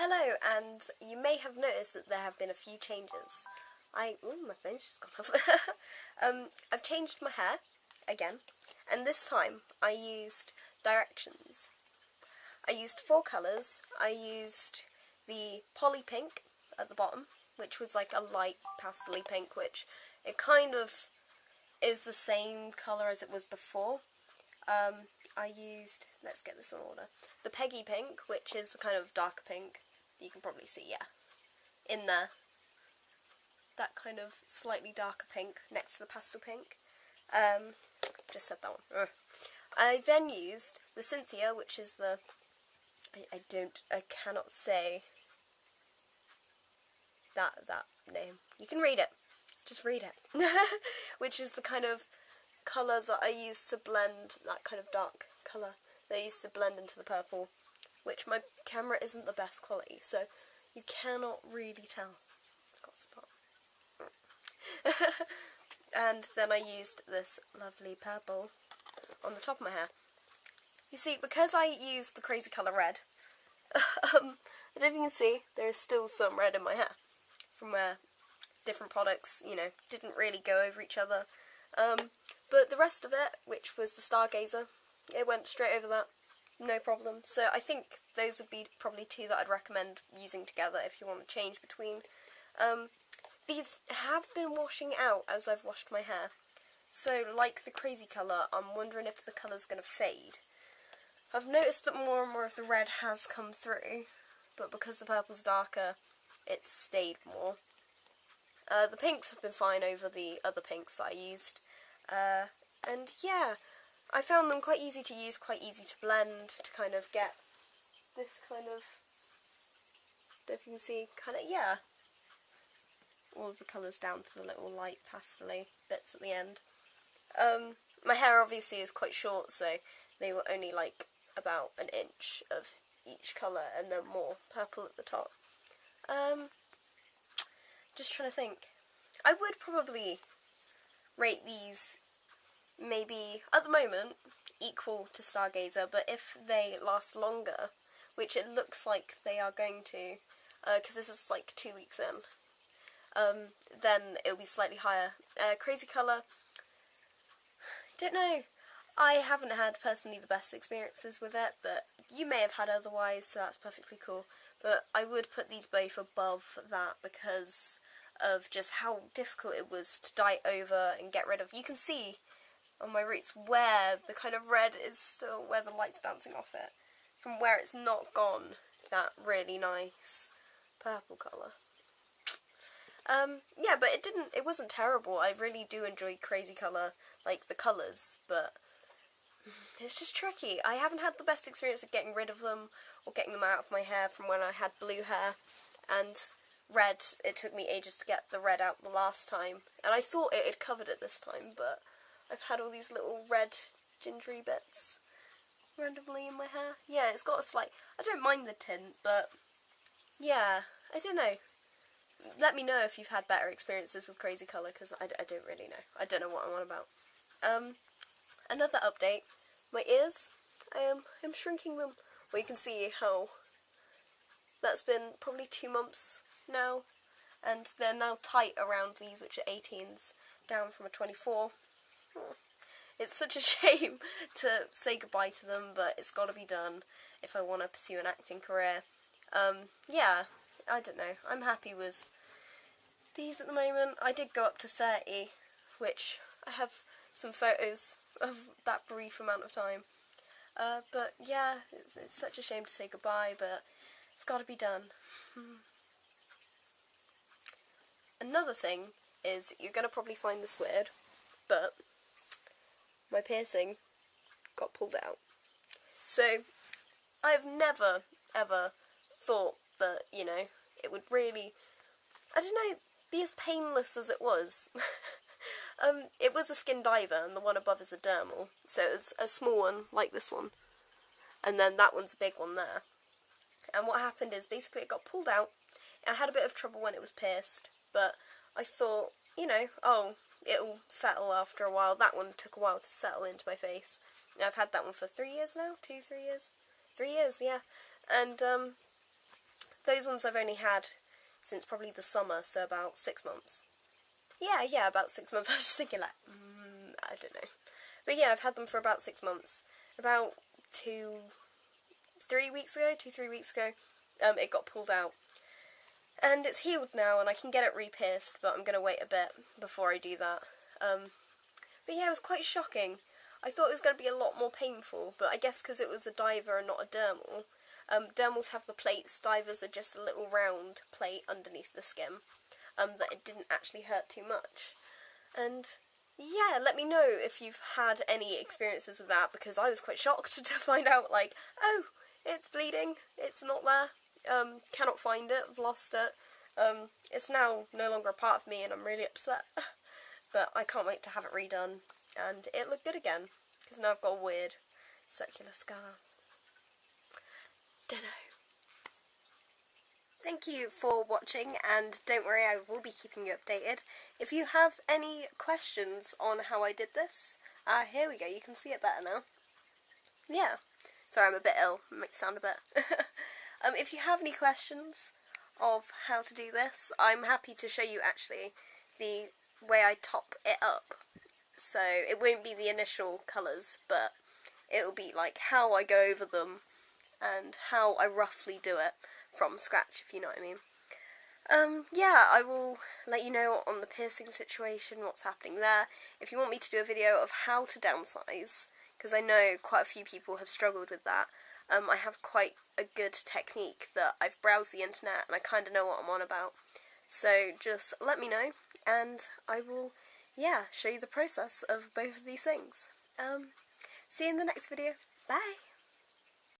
Hello, and you may have noticed that there have been a few changes. My phone's just gone off. I've changed my hair again, and this time I used directions. I used 4 colours. I used the poly pink at the bottom, which was like a light pastel-y pink, which it kind of is the same colour as it was before. I used, let's get this in order, the Peggy pink, which is the kind of darker pink. You can probably see, yeah, in there. That kind of slightly darker pink next to the pastel pink. Just said that one. Ugh. I then used the Cynthia, which is the, I cannot say that name. You can read it. Just read it. Which is the kind of colour that I used to blend, that kind of dark colour that I used to blend into the purple, which my camera isn't the best quality, so you cannot really tell. Got a spot. And then I used this lovely purple on the top of my hair. You see, because I used the crazy colour red, I don't know if you can see, there is still some red in my hair from where different products, you know, didn't really go over each other. But the rest of it, which was the Stargazer, it went straight over that, no problem. So I think those would be probably 2 that I'd recommend using together if you want to change between. These have been washing out as I've washed my hair. So like the crazy colour, I'm wondering if the colour's going to fade. I've noticed that more and more of the red has come through, but because the purple's darker, it's stayed more. The pinks have been fine over the other pinks that I used. And yeah, I found them quite easy to use, quite easy to blend, to kind of get this kind of, I don't know if you can see, kind of, yeah, all of the colours down to the little light pastel-y bits at the end. My hair obviously is quite short, so they were only like about an inch of each colour and then more purple at the top. Just trying to think. I would probably rate these maybe, at the moment, equal to Stargazer, but if they last longer, which it looks like they are going to, because this is like 2 weeks in, then it'll be slightly higher. Crazy colour, don't know. I haven't had personally the best experiences with it, but you may have had otherwise, so that's perfectly cool. But I would put these both above that because of just how difficult it was to dye over and get rid of. You can see on my roots where the kind of red is still, where the light's bouncing off it, from where it's not gone, that really nice purple colour. Yeah, but it wasn't terrible. I really do enjoy crazy colour, like the colours, but it's just tricky. I haven't had the best experience of getting rid of them or getting them out of my hair from when I had blue hair, and red, it took me ages to get the red out the last time, and I thought it had covered it this time, but I've had all these little red gingery bits randomly in my hair. Yeah, it's got a slight, I don't mind the tint, but yeah, I don't know. Let me know if you've had better experiences with crazy colour, because I don't really know. I don't know what I'm on about. Another update, my ears, I'm shrinking them. Well, you can see how that's been probably 2 months now, and they're now tight around these, which are 18s, down from a 24. It's such a shame to say goodbye to them, but it's got to be done if I want to pursue an acting career. Yeah, I don't know. I'm happy with these at the moment. I did go up to 30, which I have some photos of that brief amount of time. But yeah, it's such a shame to say goodbye, but it's got to be done. Another thing is, you're going to probably find this weird, but my piercing got pulled out. So, I've never, ever thought that, you know, it would really, I don't know, be as painless as it was. It was a skin diver, and the one above is a dermal, so it's a small one, like this one, and then that one's a big one there. And what happened is, basically it got pulled out. I had a bit of trouble when it was pierced, but I thought, you know, oh, it'll settle after a while. That one took a while to settle into my face. And I've had that one for 3 years now, 2, 3 years? 3 years, yeah. And those ones I've only had since probably the summer, so about 6 months. Yeah, about 6 months. I was just thinking like, I don't know. But yeah, I've had them for about 6 months. About 2-3 weeks ago, it got pulled out. And it's healed now, and I can get it re-pierced, but I'm going to wait a bit before I do that. But yeah, it was quite shocking. I thought it was going to be a lot more painful, but I guess because it was a diver and not a dermal. Dermals have the plates, divers are just a little round plate underneath the skin, that it didn't actually hurt too much. And yeah, let me know if you've had any experiences with that, because I was quite shocked to find out, like, oh, it's bleeding, it's not there, cannot find it, I've lost it. It's now no longer a part of me, and I'm really upset. But I can't wait to have it redone, and it looked good again, because now I've got a weird circular scar. Dunno. Thank you for watching, and don't worry, I will be keeping you updated. If you have any questions on how I did this, here we go, you can see it better now. Yeah. Sorry, I'm a bit ill, it makes it sound a bit. If you have any questions of how to do this, I'm happy to show you actually the way I top it up. So it won't be the initial colours, but it will be like how I go over them and how I roughly do it from scratch, if you know what I mean. Yeah, I will let you know on the piercing situation, what's happening there. If you want me to do a video of how to downsize, because I know quite a few people have struggled with that, I have quite a good technique that I've browsed the internet and I kind of know what I'm on about. So just let me know, and I will, yeah, show you the process of both of these things. See you in the next video. Bye!